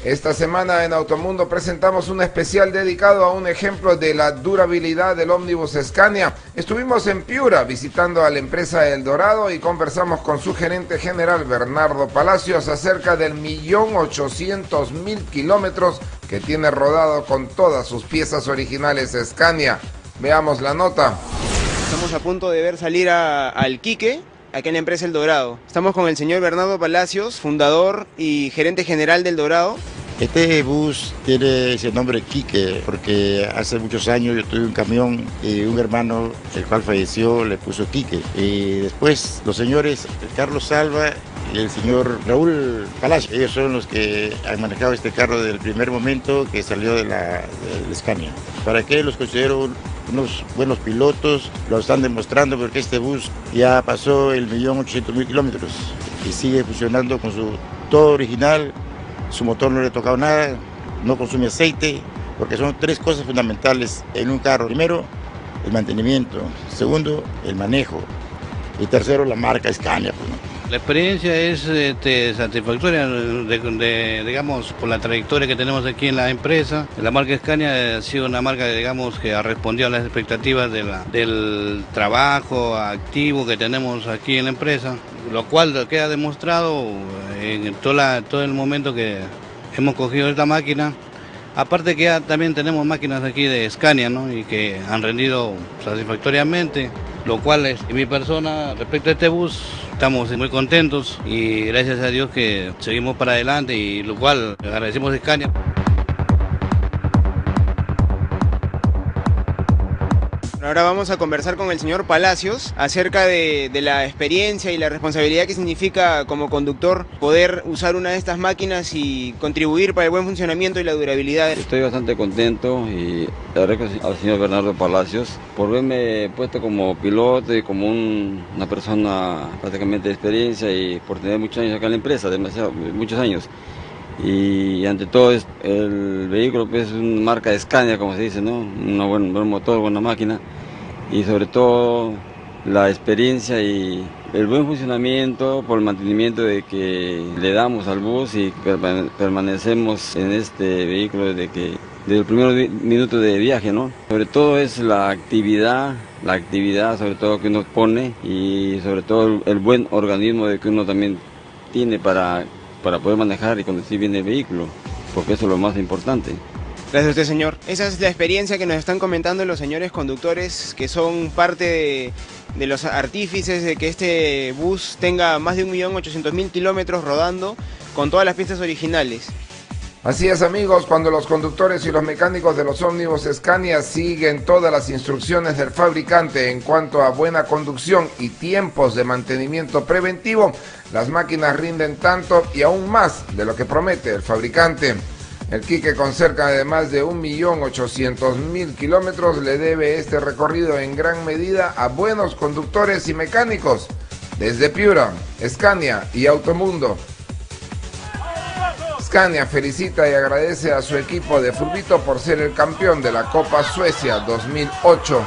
Esta semana en Automundo presentamos un especial dedicado a un ejemplo de la durabilidad del ómnibus Scania. Estuvimos en Piura visitando a la empresa El Dorado y conversamos con su gerente general Bernardo Palacios acerca del 1.800.000 kilómetros que tiene rodado con todas sus piezas originales Scania. Veamos la nota. Estamos a punto de ver salir al Quique, aquí en la empresa El Dorado. Estamos con el señor Bernardo Palacios, fundador y gerente general del Dorado. Este bus tiene ese nombre Quique porque hace muchos años yo tuve un camión y un hermano, el cual falleció, le puso Quique. Y después los señores Carlos Salva y el señor Raúl Palacio, ellos son los que han manejado este carro desde el primer momento que salió del Scania. ¿Para qué los considero unos buenos pilotos? Lo están demostrando porque este bus ya pasó el 1.800.000 kilómetros y sigue funcionando con su todo original. Su motor no le ha tocado nada, no consume aceite, porque son tres cosas fundamentales en un carro. Primero, el mantenimiento. Segundo, el manejo. Y tercero, la marca Scania. Pues, ¿no? La experiencia es satisfactoria, digamos, por la trayectoria que tenemos aquí en la empresa. La marca Scania ha sido una marca, digamos, que ha respondido a las expectativas del trabajo activo que tenemos aquí en la empresa, lo cual queda demostrado en todo el momento que hemos cogido esta máquina. Aparte que ya también tenemos máquinas aquí de Scania, ¿no? Y que han rendido satisfactoriamente, lo cual es, en mi persona, respecto a este bus, estamos muy contentos y gracias a Dios que seguimos para adelante y lo cual agradecemos a Scania. Ahora vamos a conversar con el señor Palacios acerca de la experiencia y la responsabilidad que significa como conductor poder usar una de estas máquinas y contribuir para el buen funcionamiento y la durabilidad. Estoy bastante contento y le agradezco al señor Bernardo Palacios por verme puesto como piloto y como una persona prácticamente de experiencia y por tener muchos años acá en la empresa, muchos años. Y ante todo el vehículo pues, es una marca de Scania, como se dice, ¿no? Un buen motor, buena máquina y sobre todo la experiencia y el buen funcionamiento por el mantenimiento de que le damos al bus y permanecemos en este vehículo desde el primer minuto de viaje, ¿no? Sobre todo es la actividad sobre todo que uno pone y sobre todo el buen organismo de que uno también tiene para poder manejar y conducir bien el vehículo, porque eso es lo más importante. Gracias a usted, señor. Esa es la experiencia que nos están comentando los señores conductores que son parte de los artífices de que este bus tenga más de 1.800.000 kilómetros rodando con todas las piezas originales. Así es, amigos, cuando los conductores y los mecánicos de los ómnibus Scania siguen todas las instrucciones del fabricante en cuanto a buena conducción y tiempos de mantenimiento preventivo, las máquinas rinden tanto y aún más de lo que promete el fabricante. El Quique, con cerca de más de 1.800.000 kilómetros, le debe este recorrido en gran medida a buenos conductores y mecánicos. Desde Piura, Scania y Automundo. Scania felicita y agradece a su equipo de Furbito por ser el campeón de la Copa Suecia 2008.